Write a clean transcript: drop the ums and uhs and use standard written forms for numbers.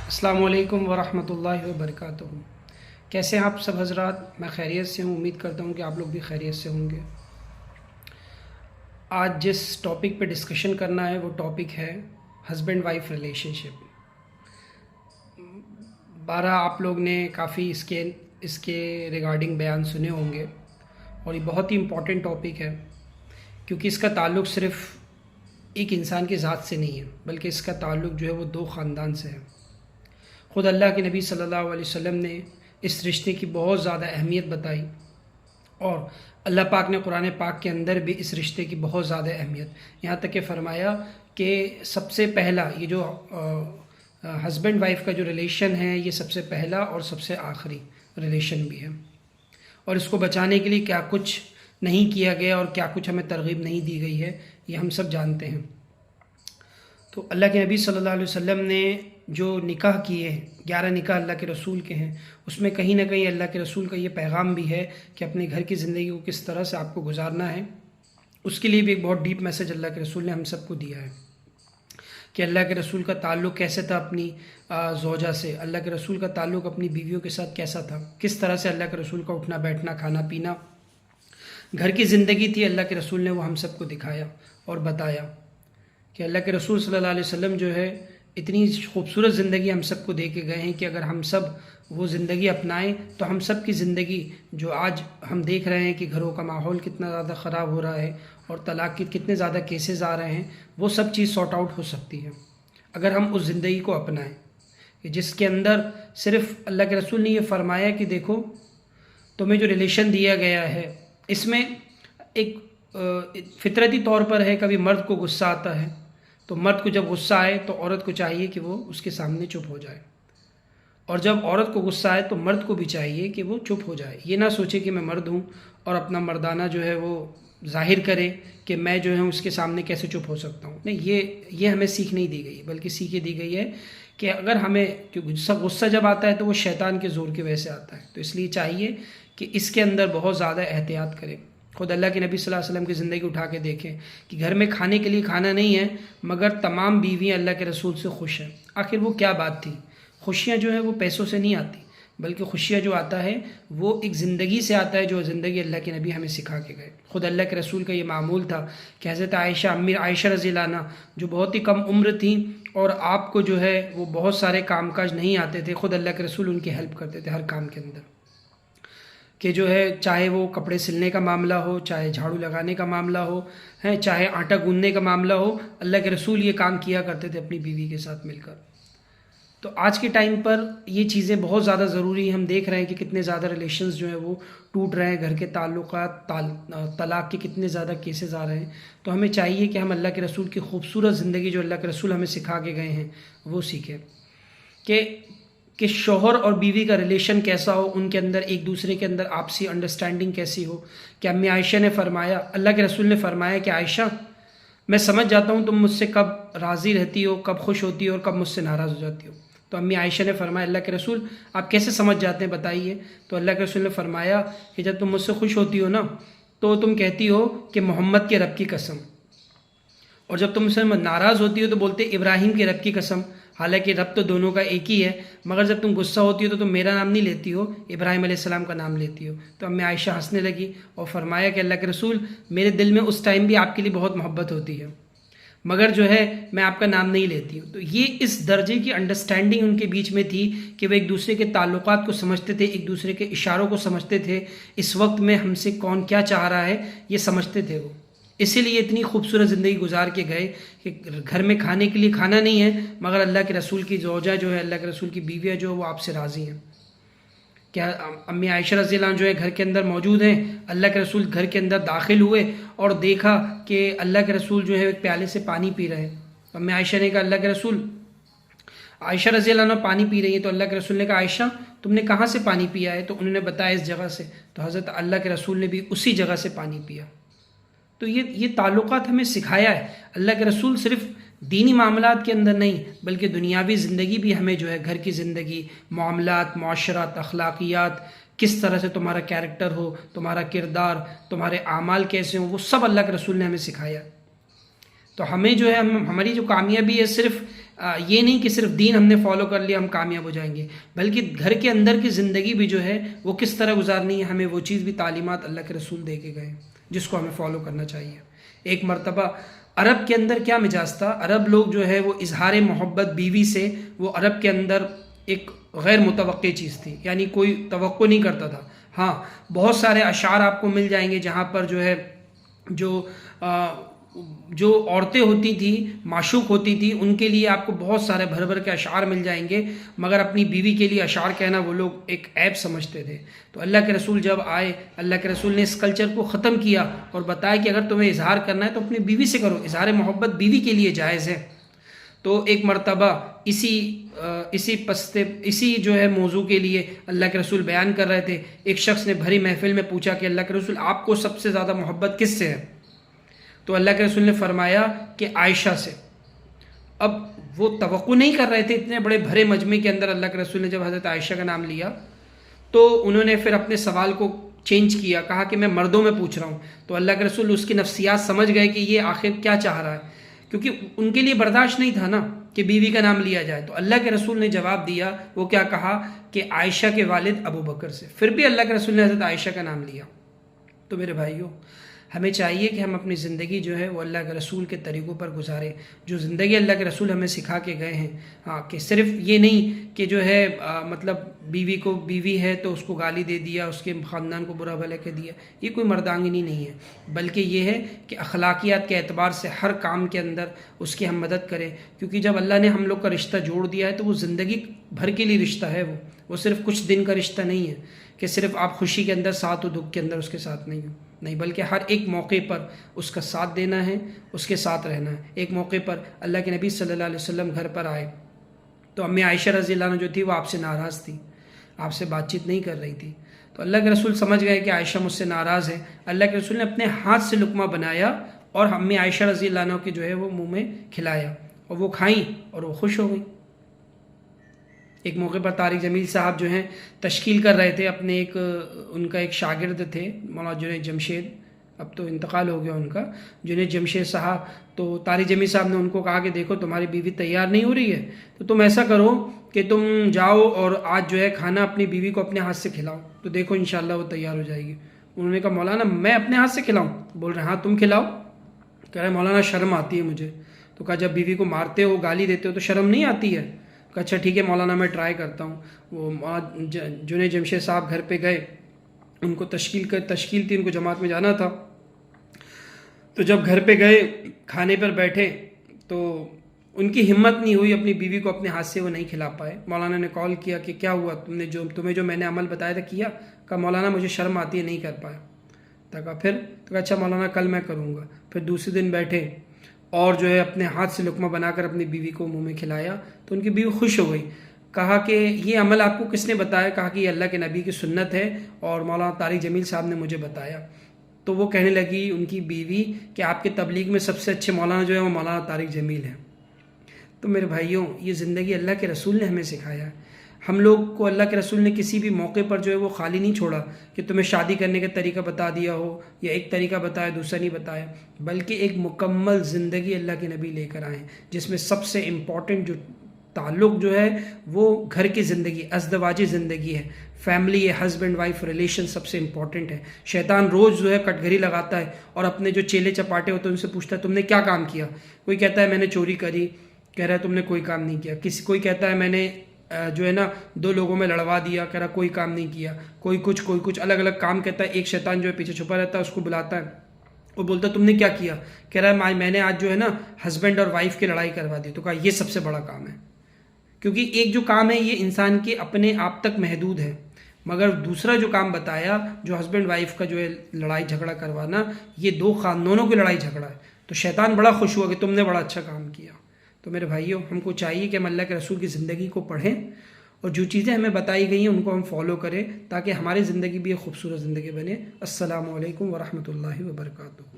अस्सलामु अलैकुम वरहमतुल्लाहि वबरकातुहू। कैसे हैं आप सब हज़रात? मैं खैरियत से हूँ। उम्मीद करता हूँ कि आप लोग भी खैरियत से होंगे। आज जिस टॉपिक पे डिस्कशन करना है वो टॉपिक है हस्बैंड वाइफ रिलेशनशिप। 12 आप लोग ने काफ़ी इसके रिगार्डिंग बयान सुने होंगे और ये बहुत ही इम्पॉर्टेंट टॉपिक है क्योंकि इसका ताल्लुक़ सिर्फ़ एक इंसान की ज़ात से नहीं है, बल्कि इसका ताल्लुक़ जो है वो दो ख़ानदान से है। ख़ुद अल्लाह के नबी सल्लल्लाहु अलैहि वसल्लम ने इस रिश्ते की बहुत ज़्यादा अहमियत बताई और अल्लाह पाक ने कुरान पाक के अंदर भी इस रिश्ते की बहुत ज़्यादा अहमियत यहाँ तक कि फ़रमाया कि सबसे पहला ये जो हस्बैंड वाइफ का जो रिलेशन है ये सबसे पहला और सबसे आखिरी रिलेशन भी है और इसको बचाने के लिए क्या कुछ नहीं किया गया और क्या कुछ हमें तरगीब नहीं दी गई है ये हम सब जानते हैं। तो अल्लाह के नबी सल्लल्लाहु अलैहि वसल्लम ने जो निकाह किए हैं, 11 निकाह अल्लाह के रसूल के हैं, उसमें कहीं ना कहीं अल्लाह के रसूल का ये पैगाम भी है कि अपने घर की ज़िंदगी को किस तरह से आपको गुजारना है। उसके लिए भी एक बहुत डीप मैसेज अल्लाह के रसूल ने हम सबको दिया है कि अल्लाह के रसूल का ताल्लुक़ कैसे था अपनी ज़ौजा से, अल्लाह के रसूल का ताल्लुक़ अपनी बीवियों के साथ कैसा था, किस तरह से अल्लाह के रसूल का उठना बैठना खाना पीना घर की ज़िंदगी थी। अल्लाह के रसूल ने वो हम सबको दिखाया और बताया कि अल्लाह के रसूल सल्लल्लाहु अलैहि वसल्लम जो है इतनी खूबसूरत ज़िंदगी हम सबको दे के गए हैं कि अगर हम सब वो ज़िंदगी अपनाएं तो हम सब की ज़िंदगी जो आज हम देख रहे हैं कि घरों का माहौल कितना ज़्यादा ख़राब हो रहा है और तलाक़ के कितने ज़्यादा केसेस आ रहे हैं, वो सब चीज़ सॉर्ट आउट हो सकती है अगर हम उस ज़िंदगी को अपनाएं कि जिसके अंदर सिर्फ़ अल्लाह के रसूल ने ये फ़रमाया कि देखो तुम्हें जो रिलेशन दिया गया है इसमें एक फितरती तौर पर है, कभी मर्द को गुस्सा आता है तो मर्द को जब गुस्सा आए तो औरत को चाहिए कि वो उसके सामने चुप हो जाए, और जब औरत को गुस्सा आए तो मर्द को भी चाहिए कि वो चुप हो जाए। ये ना सोचे कि मैं मर्द हूँ और अपना मर्दाना जो है वो जाहिर करे कि मैं जो है उसके सामने कैसे चुप हो सकता हूँ। नहीं, ये हमें सीख नहीं दी गई, बल्कि सीख ये दी गई है कि अगर हमें गुस्सा जब आता है तो वो शैतान के ज़ोर की वजह से आता है, तो इसलिए चाहिए कि इसके अंदर बहुत ज़्यादा एहतियात करें। खुद अल्लाह के नबी सल्लल्लाहु अलैहि वसल्लम की ज़िंदगी उठा के देखें कि घर में खाने के लिए खाना नहीं है मगर तमाम बीवियाँ अल्लाह के रसूल से खुश हैं। आखिर वो क्या बात थी? खुशियाँ जो है वो पैसों से नहीं आती, बल्कि खुशियाँ जो आता है वो एक ज़िंदगी से आता है, जो ज़िंदगी अल्लाह के नबी हमें सिखा के गए। खुद अल्लाह के रसूल का ये मामूल था कि हज़रत आयशा अम्मी आयशा रज़ी अल्लाह अन्हा जो बहुत ही कम उम्र थी और आपको जो है वो बहुत सारे कामकाज नहीं आते थे, खुद अल्लाह के रसूल उनकी हेल्प करते थे हर काम के अंदर, कि जो है चाहे वो कपड़े सिलने का मामला हो, चाहे झाड़ू लगाने का मामला हो, है चाहे आटा गूंदने का मामला हो, अल्लाह के रसूल ये काम किया करते थे अपनी बीवी के साथ मिलकर। तो आज के टाइम पर ये चीज़ें बहुत ज़्यादा ज़रूरी हैं। हम देख रहे हैं कि कितने ज़्यादा रिलेशंस जो है वो टूट रहे हैं, घर के ताल्लुकात तलाक़ के कितने ज़्यादा केसेस आ रहे हैं। तो हमें चाहिए कि हम अल्लाह के रसूल की खूबसूरत ज़िंदगी जो अल्लाह के रसूल हमें सिखा के गए हैं वो सीखें कि शौहर और बीवी का रिलेशन कैसा हो, उनके अंदर एक दूसरे के अंदर आपसी अंडरस्टैंडिंग कैसी हो। कि अम्मी आयशा ने फरमाया, अल्लाह के रसूल ने फरमाया कि आयशा मैं समझ जाता हूँ तुम मुझसे कब राज़ी रहती हो, कब खुश होती हो और कब मुझसे नाराज़ हो जाती हो। तो अम्मी आयशा ने फरमाया, अल्लाह के रसूल आप कैसे समझ जाते हैं बताइए। तो अल्लाह के रसूल ने फरमाया कि जब तुम मुझसे खुश होती हो ना तो तुम कहती हो कि मोहम्मद के रब की कसम, और जब तुम मुझसे नाराज़ होती हो तो बोलते इब्राहिम के रब की कसम। हालांकि रब तो दोनों का एक ही है, मगर जब तुम गुस्सा होती हो तो तुम मेरा नाम नहीं लेती हो, इब्राहिम अलैहिस्सलाम का नाम लेती हो। तो अम्मी आयशा हंसने लगी और फरमाया कि अल्लाह के रसूल मेरे दिल में उस टाइम भी आपके लिए बहुत मोहब्बत होती है, मगर जो है मैं आपका नाम नहीं लेती हूँ। तो ये इस दर्जे की अंडरस्टैंडिंग उनके बीच में थी कि वे एक दूसरे के ताल्लुकात को समझते थे, एक दूसरे के इशारों को समझते थे, इस वक्त में हमसे कौन क्या चाह रहा है ये समझते थे वो। इसीलिए इतनी खूबसूरत ज़िंदगी गुजार के गए कि घर में खाने के लिए खाना नहीं है मगर अल्लाह के रसूल की ज़ौजा जो है, अल्लाह के रसूल की बीवियाँ जो है वो आपसे राज़ी हैं। क्या अम्मी आयशा रज़ी अल्लाह जो है घर के अंदर मौजूद हैं, अल्लाह के रसूल घर के अंदर दाखिल हुए और देखा कि अल्लाह के रसूल जो है एक प्याले से पानी पी रहे हैं। अम्मी आयशा ने कहा, अल्लाह के रसूल, आयशा रज़ी अल्लाह अन्हा पानी पी रही है। तो अल्लाह के रसूल ने कहा, आयशा तुमने कहाँ से पानी पिया है? तो उन्होंने बताया इस जगह से। तो हज़रत अल्लाह के रसूल ने भी उसी जगह से पानी पिया। तो ये ताल्लुकात हमें सिखाया है अल्लाह के रसूल, सिर्फ दीनी मामलात के अंदर नहीं बल्कि दुनियावी ज़िंदगी भी हमें जो है घर की ज़िंदगी, मामलात, मुआशरत, अखलाकियात, किस तरह से तुम्हारा कैरेक्टर हो, तुम्हारा किरदार, तुम्हारे आमाल कैसे हो, वो सब अल्लाह के रसूल ने हमें सिखाया। तो हमें जो है हमारी जो कामयाबी है सिर्फ ये नहीं कि सिर्फ दीन हमने फॉलो कर लिया हम कामयाब हो जाएंगे, बल्कि घर के अंदर की ज़िंदगी भी जो है वो किस तरह गुजारनी है, हमें वो चीज़ भी तालीमात अल्लाह के रसूल दे के गए जिसको हमें फॉलो करना चाहिए। एक मरतबा अरब के अंदर क्या मिजाज था, अरब लोग जो है वो इजहार मोहब्बत बीवी से, वो अरब के अंदर एक गैर मुतवक्की चीज़ थी, यानी कोई तवक्को नहीं करता था। हाँ, बहुत सारे अशार आपको मिल जाएंगे जहाँ पर जो है जो औरतें होती थी, माशूक होती थी, उनके लिए आपको बहुत सारे भर भर के अशार मिल जाएंगे, मगर अपनी बीवी के लिए अशार कहना वो लोग एक ऐब समझते थे। तो अल्लाह के रसूल जब आए, अल्लाह के रसूल ने इस कल्चर को ख़त्म किया और बताया कि अगर तुम्हें इजहार करना है तो अपनी बीवी से करो, इजहार मोहब्बत बीवी के लिए जायज़ है। तो एक मरतबा इसी जो है मौजू के लिए अल्लाह के रसूल बयान कर रहे थे। एक शख्स ने भरी महफिल में पूछा कि अल्लाह के रसूल आपको सबसे ज़्यादा मोहब्बत किससे है? तो अल्लाह के रसूल ने फरमाया कि आयशा से। अब वो तवक्को नहीं कर रहे थे, इतने बड़े भरे मजमे के अंदर अल्लाह के रसूल ने जब हज़रत आयशा का नाम लिया तो उन्होंने फिर अपने सवाल को चेंज किया, कहा कि मैं मर्दों में पूछ रहा हूँ। तो अल्लाह के रसूल उसकी नफ्सियात समझ गए कि ये आखिर क्या चाह रहा है, क्योंकि उनके लिए बर्दाश्त नहीं था ना कि बीवी का नाम लिया जाए। तो अल्लाह के रसूल ने जवाब दिया, वो क्या कहा कि आयशा के वालिद अबू बकर से। फिर भी अल्लाह के रसूल ने हज़रत आयशा का नाम लिया। तो मेरे भाइयों, हमें चाहिए कि हम अपनी ज़िंदगी जो है वो अल्लाह के रसूल के तरीक़ों पर गुजारें, जो ज़िंदगी अल्लाह के रसूल हमें सिखा के गए हैं। हाँ, कि सिर्फ ये नहीं कि जो है मतलब बीवी को बीवी है तो उसको गाली दे दिया, उसके ख़ानदान को बुरा भला कह दिया, ये कोई मर्दांगिनी नहीं है, बल्कि ये है कि अखलाकियात के एतबार से हर काम के अंदर उसकी हम मदद करें। क्योंकि जब अल्लाह ने हम लोग का रिश्ता जोड़ दिया है तो वो ज़िंदगी भर के लिए रिश्ता है, वो सिर्फ कुछ दिन का रिश्ता नहीं है कि सिर्फ आप खुशी के अंदर साथ हो, दुख के अंदर उसके साथ नहीं हो, नहीं, बल्कि हर एक मौके पर उसका साथ देना है, उसके साथ रहना है। एक मौके पर अल्लाह के नबी सल्लल्लाहु अलैहि वसल्लम घर पर आए तो अम्मी आयशा रज़ी अल्लाह अन्हा जो थी वो आपसे नाराज़ थी, आपसे बातचीत नहीं कर रही थी। तो अल्लाह के रसूल समझ गए कि आयशा मुझसे नाराज़ है। अल्लाह के रसूल ने अपने हाथ से लुकमा बनाया और अम्मी आयशा रज़ी अल्लाह अन्हा की जो है वो मुँह में खिलाया और वो खाई और वो खुश हो गई। एक मौके पर तारिक जमील साहब जो हैं तश्कील कर रहे थे अपने उनका एक शागिर्द थे मौलाना जुनैद जमशेद, अब तो इंतकाल हो गया उनका, जुनैद जमशेद साहब। तो तारिक जमील साहब ने उनको कहा कि देखो तुम्हारी बीवी तैयार नहीं हो रही है तो तुम ऐसा करो कि तुम जाओ और आज जो है खाना अपनी बीवी को अपने हाथ से खिलाओ, तो देखो इंशाल्लाह वो तैयार हो जाएगी। उन्होंने कहा मौलाना मैं अपने हाथ से खिलाऊँ? बोल रहे हाँ तुम खिलाओ। कह रहे मौलाना शर्म आती है मुझे। तो कहा जब बीवी को मारते हो, गाली देते हो तो शर्म नहीं आती है? अच्छा ठीक है मौलाना मैं ट्राई करता हूँ। वो जुनैद जमशेद साहब घर पे गए, उनको तश्कील थी, उनको जमात में जाना था। तो जब घर पे गए, खाने पर बैठे तो उनकी हिम्मत नहीं हुई, अपनी बीवी को अपने हाथ से वो नहीं खिला पाए। मौलाना ने कॉल किया कि क्या हुआ, तुम्हें जो मैंने अमल बताया था किया? कहा मौलाना मुझे शर्म आती है, नहीं कर पाया। तो कहा फिर? तो कहा अच्छा मौलाना कल मैं करूँगा। फिर दूसरे दिन बैठे और जो है अपने हाथ से लुकमा बनाकर अपनी बीवी को मुंह में खिलाया तो उनकी बीवी खुश हो गई। कहा कि ये अमल आपको किसने बताया? कहा कि ये अल्लाह के नबी की सुन्नत है और मौलाना तारिक जमील साहब ने मुझे बताया। तो वो कहने लगी उनकी बीवी कि आपके तबलीग में सबसे अच्छे मौलाना जो है वो मौलाना तारिक जमील है। तो मेरे भाइयों, ये ज़िंदगी अल्लाह के रसूल ने हमें सिखाया। हम लोग को अल्लाह के रसूल ने किसी भी मौके पर जो है वो खाली नहीं छोड़ा कि तुम्हें शादी करने का तरीका बता दिया हो या एक तरीका बताया दूसरा नहीं बताया, बल्कि एक मुकम्मल ज़िंदगी अल्लाह के नबी लेकर आए जिसमें सबसे इम्पॉर्टेंट जो ताल्लुक़ जो है वो घर की ज़िंदगी, अज़दवाजी ज़िंदगी है, फैमिली है, हस्बैंड वाइफ रिलेशन सबसे इम्पॉर्टेंट है। शैतान रोज़ जो है कटघरी लगाता है और अपने जो चेले चपाटे होते हैं उनसे पूछता है तुमने क्या काम किया। कोई कहता है मैंने चोरी करी, कह रहा है तुमने कोई काम नहीं किया। कोई कहता है मैंने जो है ना 2 लोगों में लड़वा दिया, कह रहा कोई काम नहीं किया। कोई कुछ अलग अलग काम कहता है। एक शैतान जो है पीछे छुपा रहता है, उसको बुलाता है, वो बोलता है तुमने क्या किया? कह रहा है मैंने आज जो है ना हस्बैंड और वाइफ की लड़ाई करवा दी। तो कहा ये सबसे बड़ा काम है, क्योंकि एक जो काम है ये इंसान के अपने आप तक महदूद है, मगर दूसरा जो काम बताया जो हस्बैंड वाइफ का जो है लड़ाई झगड़ा करवाना, ये 2 खानदानों की लड़ाई झगड़ा है। तो शैतान बड़ा खुश हुआ कि तुमने बड़ा अच्छा काम किया। तो मेरे भाइयों, हमको चाहिए कि हम अल्लाह के रसूल की ज़िंदगी को पढ़ें और जो चीज़ें हमें बताई गई हैं उनको हम फॉलो करें ताकि हमारी ज़िंदगी भी एक खूबसूरत ज़िंदगी बने। अस्सलामु अलैकुम वरहमतुल्लाहि वबरकातुहू।